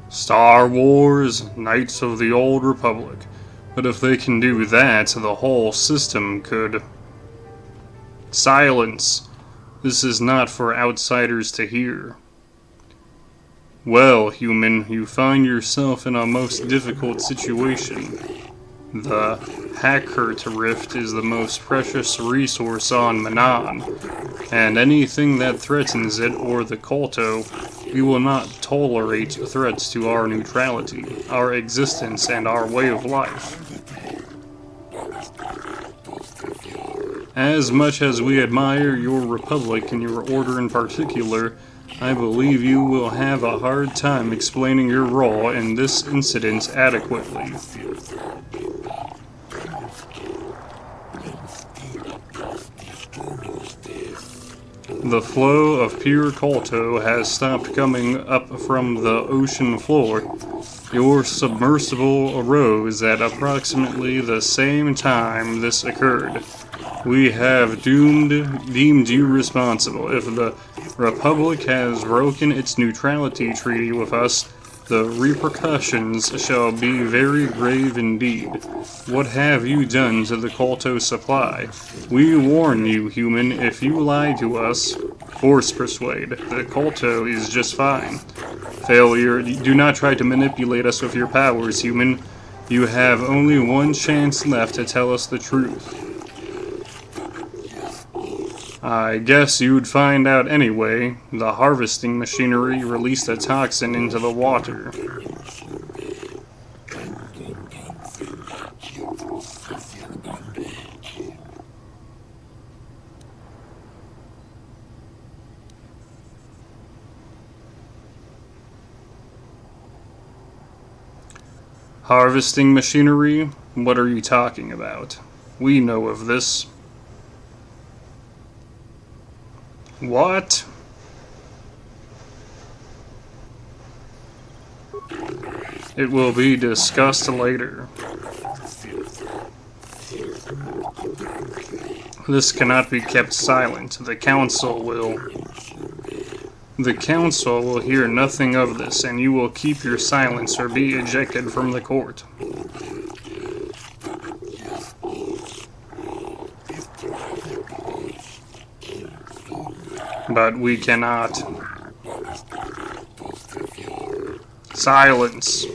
Star Wars, Knights of the Old Republic. But if they can do that, the whole system could... Silence! This is not for outsiders to hear. Well, human, you find yourself in a most difficult situation. The Hackert Rift is the most precious resource on Manan, and anything that threatens it or the Kolto, we will not tolerate threats to our neutrality, our existence, and our way of life. As much as we admire your republic and your order in particular, I believe you will have a hard time explaining your role in this incident adequately. The flow of pure Kolto has stopped coming up from the ocean floor. Your submersible arose at approximately the same time this occurred. We have deemed you responsible. If the Republic has broken its neutrality treaty with us, the repercussions shall be very grave indeed. What have you done to the Kolto supply? We warn you, human, if you lie to us, force persuade. The Kolto is just fine. Failure, do not try to manipulate us with your powers, human. You have only one chance left to tell us the truth. I guess you'd find out anyway. The harvesting machinery released a toxin into the water. Harvesting machinery? What are you talking about? We know of this. What? It will be discussed later. This cannot be kept silent. The council will hear nothing of this, and you will keep your silence or be ejected from the court. But we cannot. Silence.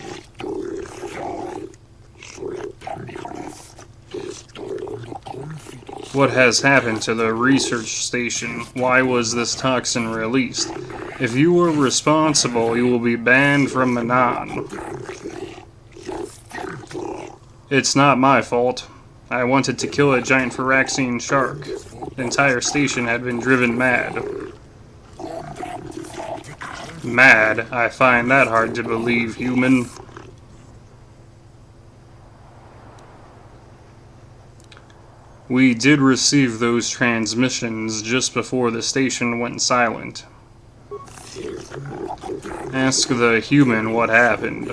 What has happened to the research station? Why was this toxin released? If you were responsible, you will be banned from Manan. It's not my fault. I wanted to kill a giant Phyraxian shark. The entire station had been driven mad. Mad? I find that hard to believe, human. We did receive those transmissions just before the station went silent. Ask the human what happened.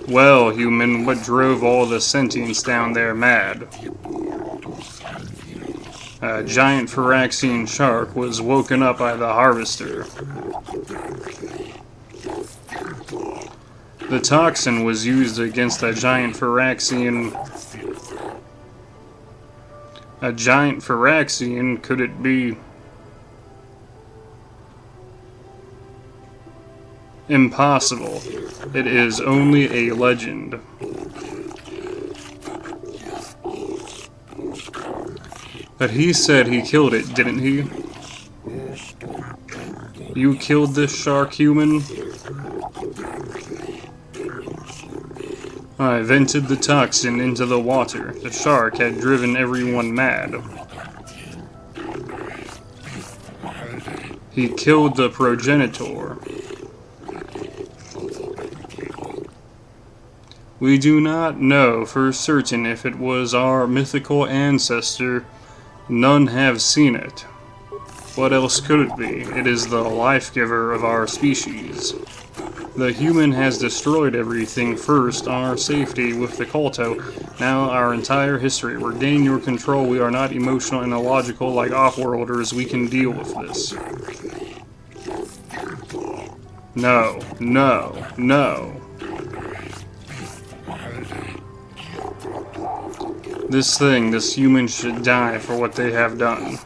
Well, human, what drove all the sentients down there mad? A giant Phyraxian shark was woken up by the harvester. The toxin was used against a giant Phyraxian. A giant Phyraxian, could it be? Impossible. It is only a legend. But he said he killed it, didn't he? You killed this shark, human? I vented the toxin into the water. The shark had driven everyone mad. He killed the progenitor. We do not know for certain if it was our mythical ancestor. None have seen it. What else could it be? It is the life-giver of our species. The human has destroyed everything. First, our safety with the Kolto. Now, our entire history. Regain your control. We are not emotional and illogical like off-worlders. We can deal with this. No, no, no. This human should die for what they have done.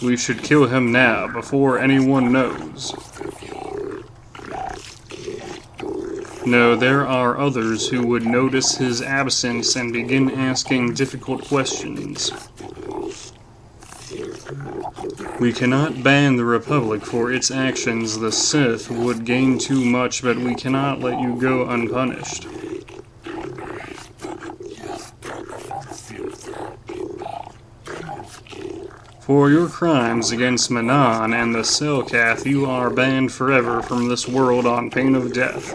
We should kill him now, before anyone knows. No, there are others who would notice his absence and begin asking difficult questions. We cannot ban the Republic for its actions. The Sith would gain too much, but we cannot let you go unpunished. For your crimes against Manan and the Selkath, you are banned forever from this world on pain of death.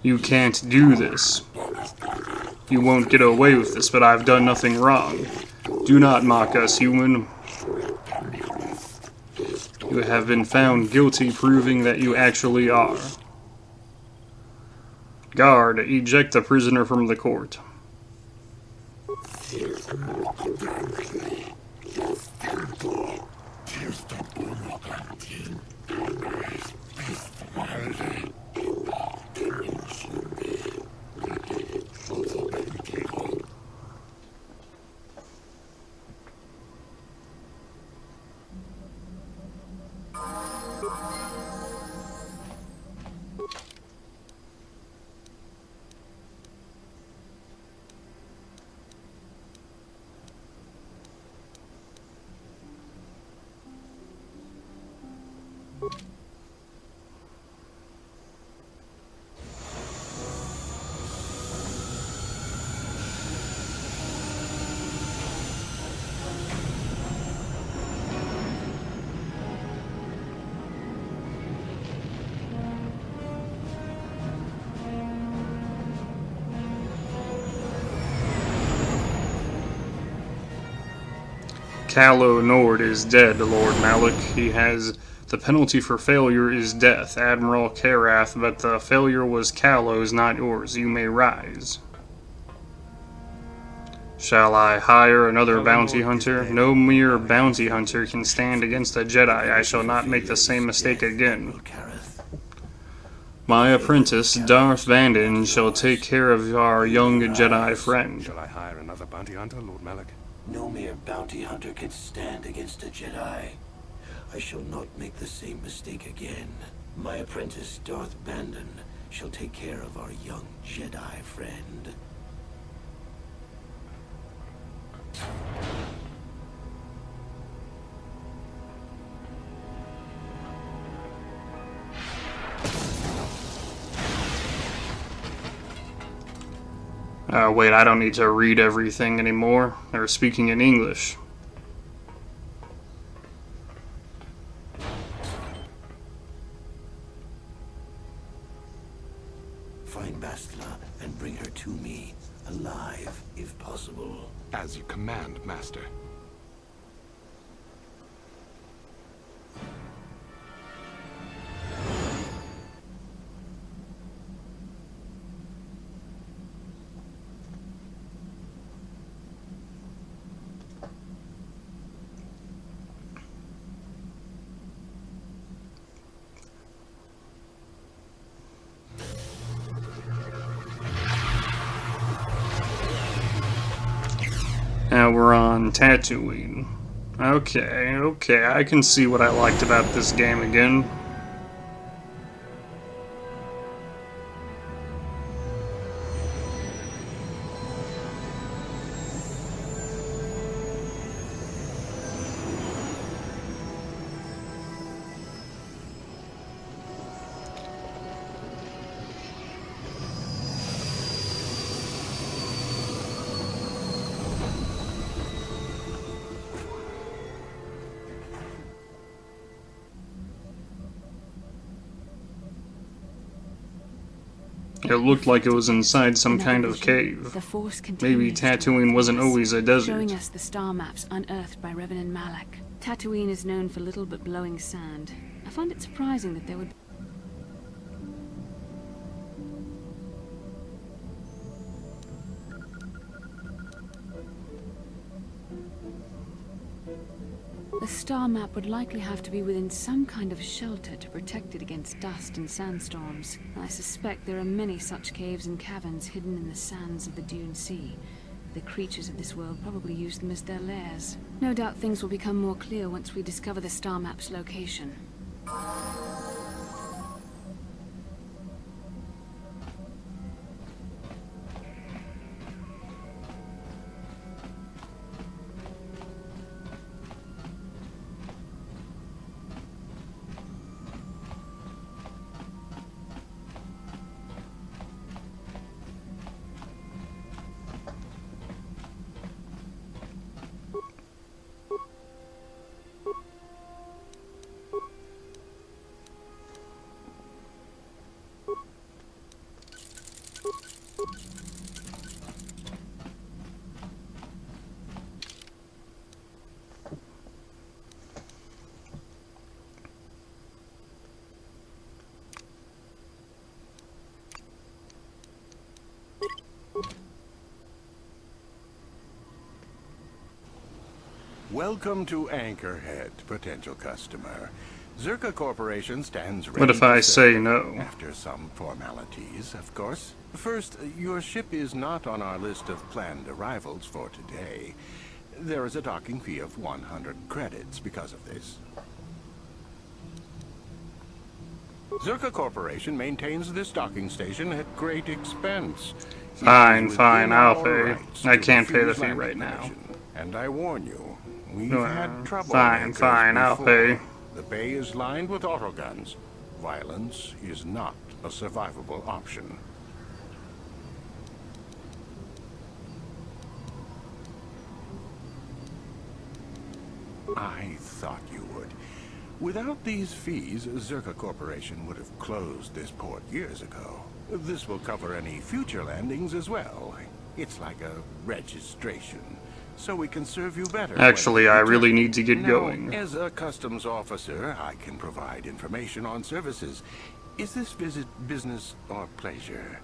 You can't do this. You won't get away with this, but I've done nothing wrong. Do not mock us, human. You have been found guilty, proving that you actually are. Guard, eject the prisoner from the court. Calo Nord is dead, Lord Malik. He has... The penalty for failure is death, Admiral Karath, but the failure was Calo's, not yours. You may rise. Shall I hire another bounty hunter? No mere bounty hunter can stand against a Jedi. I shall not make the same mistake again. My apprentice, Darth Vanden, shall take care of our young Jedi friend. Shall I hire another bounty hunter, Lord Malik? No mere bounty hunter can stand against a Jedi. I shall not make the same mistake again. My apprentice, Darth Vanden, shall take care of our young Jedi friend. Wait, I don't need to read everything anymore. They're speaking in English. Find Bastila and bring her to me, alive, if possible. As you command, Master. Now we're on Tatooine. Okay, I can see what I liked about this game again. It looked like it was inside some kind of cave. Maybe Tatooine wasn't always a desert. Showing us the star maps unearthed by Reverend Malak. Tatooine is known for little but blowing sand. I find it surprising that there would... star map would likely have to be within some kind of shelter to protect it against dust and sandstorms. I suspect there are many such caves and caverns hidden in the sands of the Dune Sea. The creatures of this world probably use them as their lairs. No doubt things will become more clear once we discover the star map's location. Welcome to Anchorhead, potential customer. Zerka Corporation stands ready What if I to say serve. no? After some formalities, of course. First, your ship is not on our list of planned arrivals for today. There is a docking fee of 100 credits because of this. Zerka Corporation maintains this docking station at great expense. It Fine, is fine, within I'll our pay. rights I to can't pay the refuse fee landing right now. permission. And I warn you, we've had trouble. Fine, fine, I'll pay. The bay is lined with autoguns. Violence is not a survivable option. I thought you would. Without these fees, Zerka Corporation would have closed this port years ago. This will cover any future landings as well. It's like a registration, so we can serve you better. Actually, I really need to get now, going. As a customs officer, I can provide information on services. Is this visit business or pleasure?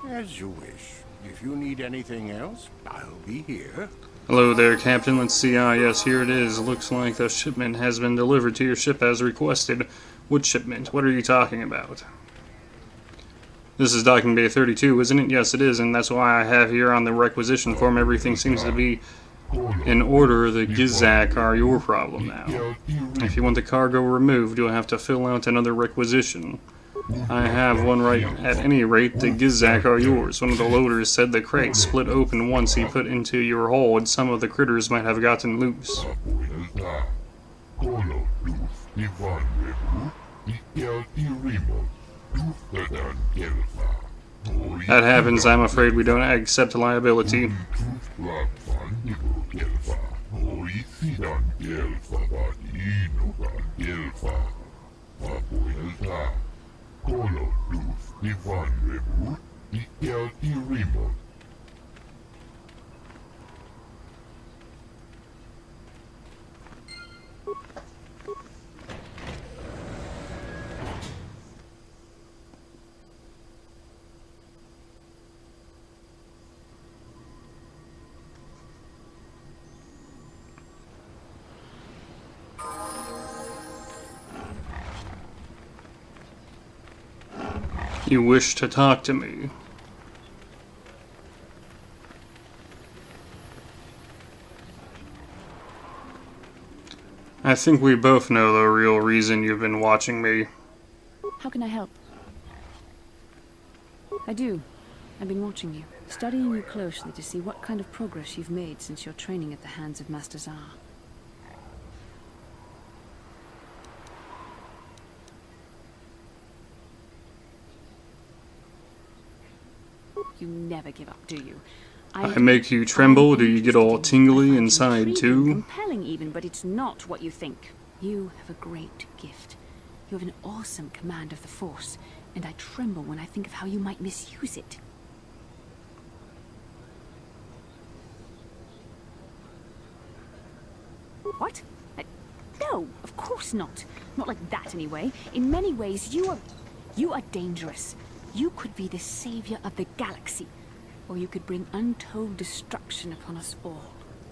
As you wish. If you need anything else, I'll be here. Hello there, Captain. Let's see. Ah, yes, here it is. Looks like the shipment has been delivered to your ship as requested. What shipment? What are you talking about? This is docking bay 32, isn't it? Yes, it is, and that's why I have here on the requisition form everything seems to be in order. The Gizak are your problem now. If you want the cargo removed, you'll have to fill out another requisition. I have one right. At any rate, the Gizak are yours. One of the loaders said the crate split open once he put into your hold. Some of the critters might have gotten loose. That happens. I'm afraid we don't accept liability. You wish to talk to me. I think we both know the real reason you've been watching me. How can I help? I do. I've been watching you, studying you closely to see what kind of progress you've made since your training at the hands of Master Zar. You never give up, do you? I make you tremble? Do you get all tingly inside too? Compelling even, but it's not what you think. You have a great gift. You have an awesome command of the Force, and I tremble when I think of how you might misuse it. What? No, of course not. Not like that anyway. In many ways, you are dangerous. You could be the savior of the galaxy. or you could bring untold destruction upon us all.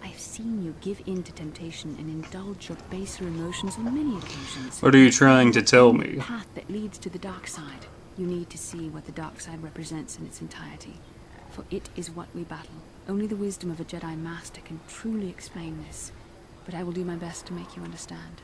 I have seen you give in to temptation and indulge your baser emotions on many occasions. What are you trying to tell me? The path that leads to the dark side. You need to see what the dark side represents in its entirety, for it is what we battle. Only the wisdom of a Jedi Master can truly explain this, but I will do my best to make you understand.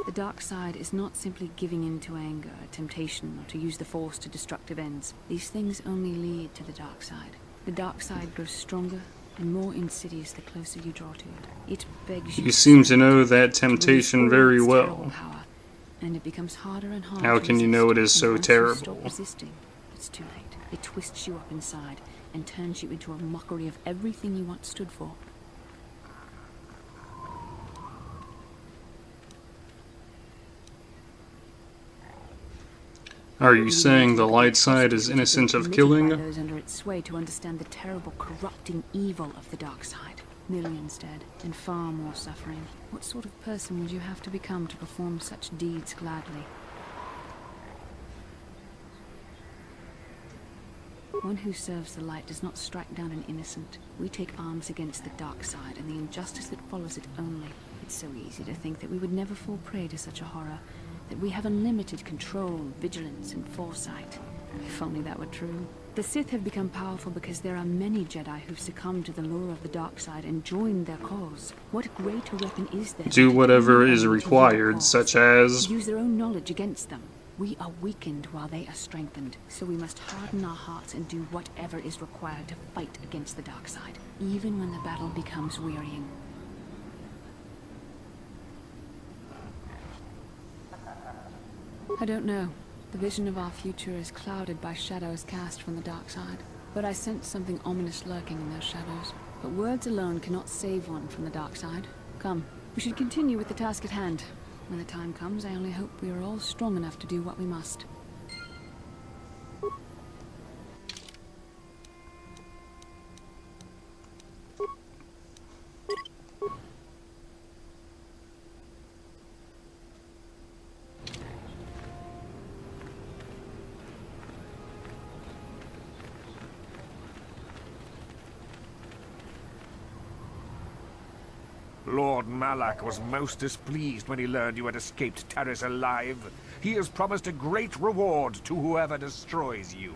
The dark side is not simply giving in to anger, temptation, or to use the Force to destructive ends. These things only lead to the dark side. The dark side grows stronger and more insidious the closer you draw to it. It begs you. You seem to know that temptation very well. Power, and it becomes harder and harder. How can you know it is so terrible? Stop resisting, it's too late. It twists you up inside and turns you into a mockery of everything you once stood for. Are you saying the light side is innocent of killing? Those under its sway to understand the terrible, corrupting evil of the dark side. Millions dead, and far more suffering. What sort of person would you have to become to perform such deeds gladly? One who serves the light does not strike down an innocent. We take arms against the dark side and the injustice that follows it only. It's so easy to think that we would never fall prey to such a horror, that we have unlimited control, vigilance, and foresight. If only that were true. The Sith have become powerful because there are many Jedi who've succumbed to the lure of the dark side and joined their cause. What greater weapon is there? Do whatever is required, such as... use their own knowledge against them. We are weakened while they are strengthened, so we must harden our hearts and do whatever is required to fight against the dark side, even when the battle becomes wearying. I don't know. The vision of our future is clouded by shadows cast from the dark side. But I sense something ominous lurking in those shadows. But words alone cannot save one from the dark side. Come, we should continue with the task at hand. When the time comes, I only hope we are all strong enough to do what we must. Lord Malak was most displeased when he learned you had escaped Terrace alive. He has promised a great reward to whoever destroys you.